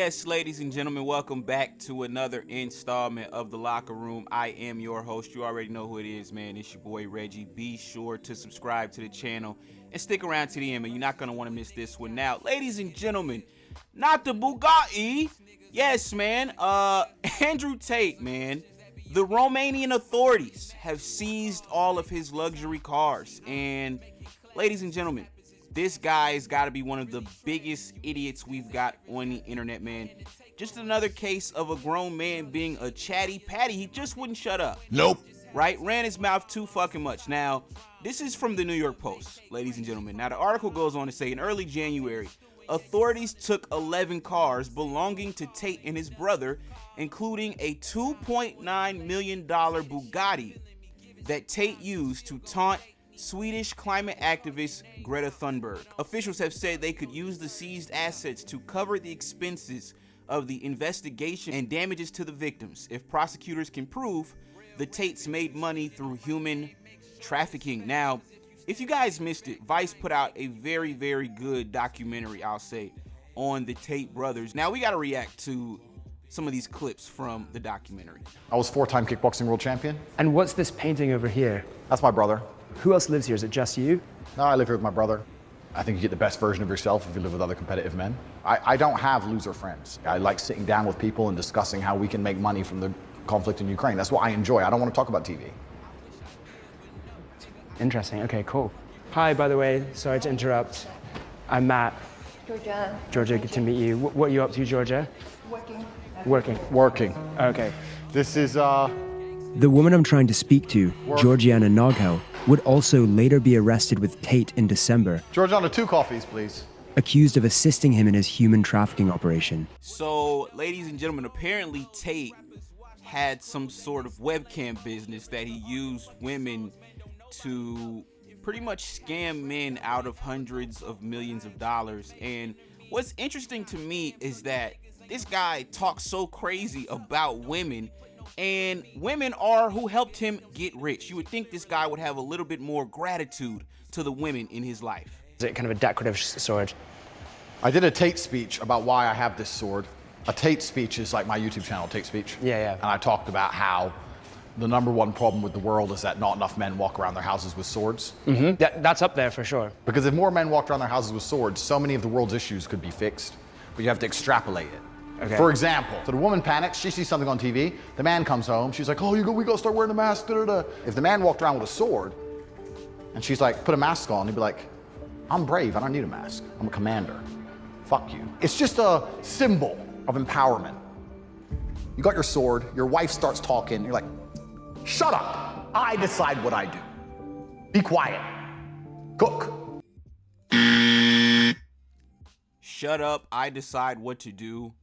Yes, ladies and gentlemen, welcome back to another installment of The Locker Room. I am your host. You already know who it is, man. It's your boy, Reggie. Be sure to subscribe to the channel and stick around to the end, man. You're not going to want to miss this one. Now, ladies and gentlemen, not the Bugatti. Yes, man. Andrew Tate, man. The Romanian authorities have seized all of his luxury cars. And, ladies and gentlemen, this guy's got to be one of the biggest idiots we've got on the internet, man. Just another case of a grown man being a chatty patty. He just wouldn't shut up. Nope. Right? Ran his mouth too fucking much. Now, this is from the New York Post, ladies and gentlemen. Now, the article goes on to say, in early January, authorities took 11 cars belonging to Tate and his brother, including a $2.9 million Bugatti that Tate used to taunt Swedish climate activist Greta Thunberg. Officials have said they could use the seized assets to cover the expenses of the investigation and damages to the victims if prosecutors can prove the Tates made money through human trafficking. Now, if you guys missed it, Vice put out a very, very good documentary, I'll say, on the Tate brothers. Now, we got to react to some of these clips from the documentary. I was four-time kickboxing world champion. And what's this painting over here? That's my brother. Who else lives here? Is it just you? No, I live here with my brother. I think you get the best version of yourself if you live with other competitive men. I don't have loser friends. I like sitting down with people and discussing how we can make money from the conflict in Ukraine. That's what I enjoy. I don't want to talk about TV. Interesting. Okay, cool. Hi, by the way. Sorry to interrupt. I'm Matt. Georgia. Georgia, good to meet you. What are you up to, Georgia? Working. Working. Okay. This is, The woman I'm trying to speak to, Georgiana Noghel, would also later be arrested with Tate in December, Georgiana, 2 coffees, please. accused of assisting him in his human trafficking operation. So, ladies and gentlemen, apparently Tate had some sort of webcam business that he used women to pretty much scam men out of hundreds of millions of dollars. And what's interesting to me is that this guy talks so crazy about women, and women are who helped him get rich. You would think this guy would have a little bit more gratitude to the women in his life. Is it kind of a decorative sword? I did a Tate speech about why I have this sword. A Tate speech is like my YouTube channel, Tate Speech. Yeah. And I talked about how the #1 problem with the world is that not enough men walk around their houses with swords. Mm-hmm. That's up there for sure. Because if more men walked around their houses with swords, so many of the world's issues could be fixed. But you have to extrapolate it. Okay. For example, so the woman panics, she sees something on TV, the man comes home, she's like, oh, we gotta start wearing a mask, da-da-da. If the man walked around with a sword, and she's like, put a mask on, he'd be like, I'm brave, I don't need a mask, I'm a commander. Fuck you. It's just a symbol of empowerment. You got your sword, your wife starts talking, you're like, shut up, I decide what I do. Be quiet, cook. Shut up, I decide what to do,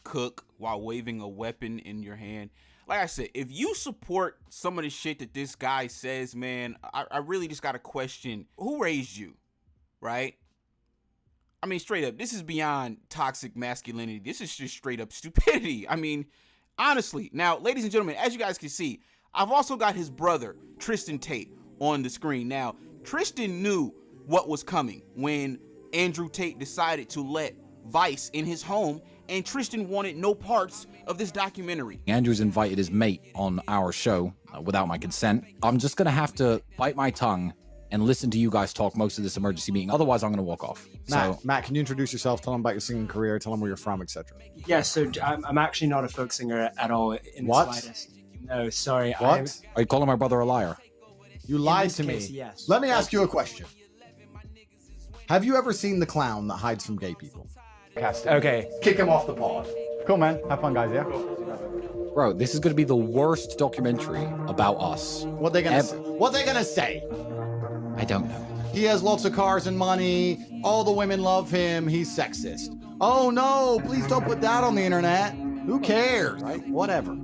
cook, while waving a weapon in your hand. Like I said, if you support some of the shit that this guy says, man, I really just got to question, who raised you, right? I mean, straight up, this is beyond toxic masculinity. This is just straight up stupidity. I mean, honestly. Now, ladies and gentlemen, as you guys can see, I've also got his brother, Tristan Tate, on the screen. Now, Tristan knew what was coming when Andrew Tate decided to let Vice in his home, and Tristan wanted no parts of this documentary. Andrew's invited his mate on our show without my consent. I'm just gonna have to bite my tongue and listen to you guys talk most of this emergency meeting. Otherwise, I'm gonna walk off. Matt, can you introduce yourself? Tell them about your singing career. Tell them where you're from, etc. Yeah, so I'm actually not a folk singer at all in the slightest. No, sorry. What? Are you calling my brother a liar? You lied this to case, me. yes. Let me ask you a question. Have you ever seen the clown that hides from gay people? Okay. Kick him off the pod. Cool, man. Have fun, guys, yeah? Bro, this is gonna be the worst documentary about us. What they gonna say? What they gonna say? I don't know. He has lots of cars and money. All the women love him. He's sexist. Oh no, please don't put that on the internet. Who cares, right? Whatever.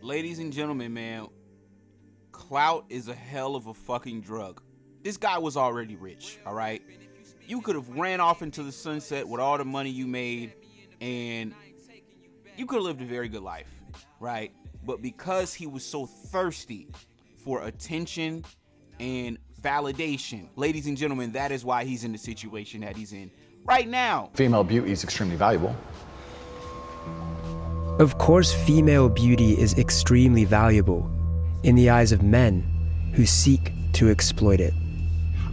Ladies and gentlemen, man, clout is a hell of a fucking drug. This guy was already rich, all right? You could have ran off into the sunset with all the money you made, and you could have lived a very good life, right? But because he was so thirsty for attention and validation. Ladies and gentlemen, that is why he's in the situation that he's in right now. Female beauty is extremely valuable. Of course, female beauty is extremely valuable in the eyes of men who seek to exploit it.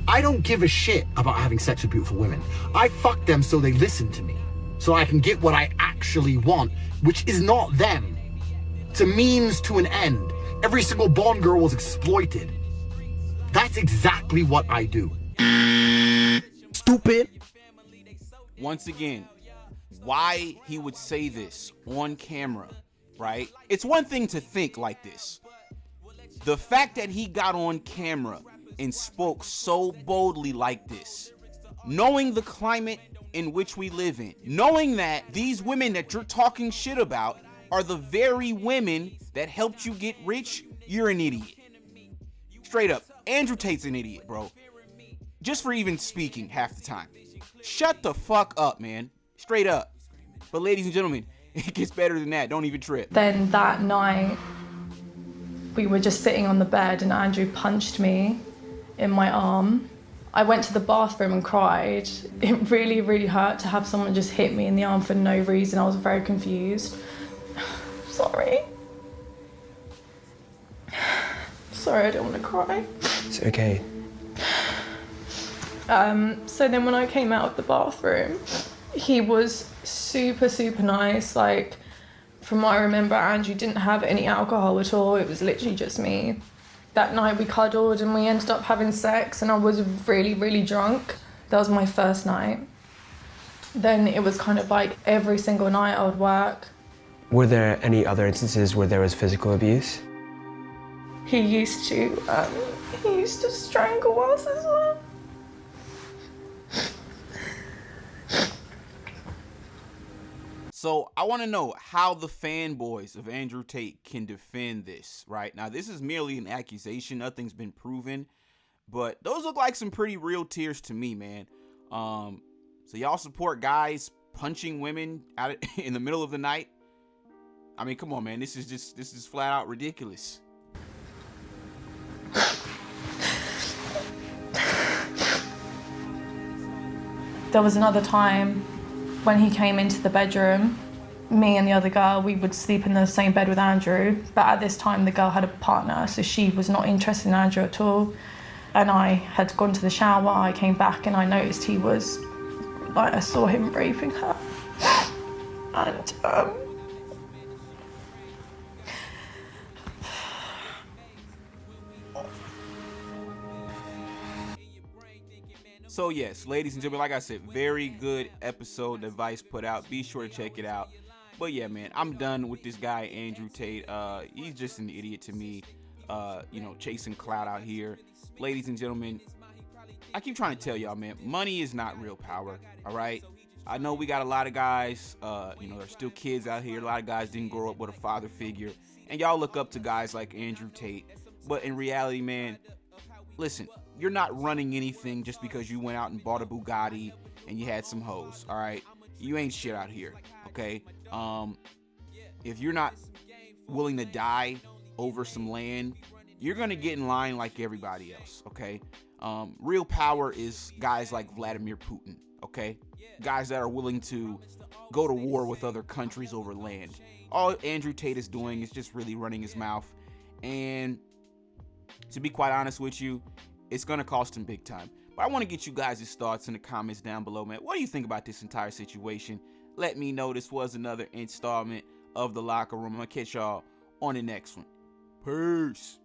I don't give a shit about having sex with beautiful women. I fuck them so they listen to me, so I can get what I actually want, which is not them. It's a means to an end. Every single Bond girl was exploited. That's exactly what I do. Stupid. Once again, why he would say this on camera, right? It's one thing to think like this. The fact that he got on camera and spoke so boldly like this, knowing the climate in which we live in, knowing that these women that you're talking shit about are the very women that helped you get rich, you're an idiot. Straight up, Andrew Tate's an idiot, bro. Just for even speaking half the time. Shut the fuck up, man. Straight up. But ladies and gentlemen, it gets better than that. Don't even trip. Then that night, we were just sitting on the bed and Andrew punched me in my arm. I went to the bathroom and cried. It really, really hurt to have someone just hit me in the arm for no reason. I was very confused. Sorry. Sorry, I don't want to cry. It's okay. So then when I came out of the bathroom, he was super, super nice. Like, from what I remember, Andrew didn't have any alcohol at all. It was literally just me. That night we cuddled and we ended up having sex and I was really, really drunk. That was my first night. Then it was kind of like every single night I would work. Were there any other instances where there was physical abuse? He used to strangle us as well. So I want to know how the fanboys of Andrew Tate can defend this, right? Now, this is merely an accusation. Nothing's been proven, but those look like some pretty real tears to me, man. So y'all support guys punching women out in the middle of the night? I mean, come on, man. This is flat out ridiculous. There was another time when he came into the bedroom, me and the other girl, we would sleep in the same bed with Andrew, but at this time the girl had a partner, so she was not interested in Andrew at all. And I had gone to the shower, I came back and I noticed he was, like, I saw him raping her. And, So yes, ladies and gentlemen, like I said, very good episode that Vice put out. Be sure to check it out. But yeah, man, I'm done with this guy, Andrew Tate. He's just an idiot to me, chasing clout out here. Ladies and gentlemen, I keep trying to tell y'all, man, money is not real power, all right? I know we got a lot of guys, there's still kids out here. A lot of guys didn't grow up with a father figure. And y'all look up to guys like Andrew Tate. But in reality, man, listen, you're not running anything just because you went out and bought a Bugatti and you had some hoes, all right? You ain't shit out here, okay? If you're not willing to die over some land, you're gonna get in line like everybody else, okay? Real power is guys like Vladimir Putin, okay? Guys that are willing to go to war with other countries over land. All Andrew Tate is doing is just really running his mouth. And to be quite honest with you, it's gonna cost him big time. But I want to get you guys' thoughts in the comments down below, man. What do you think about this entire situation? Let me know. This was another installment of The Locker Room. I'm gonna catch y'all on the next one. Peace.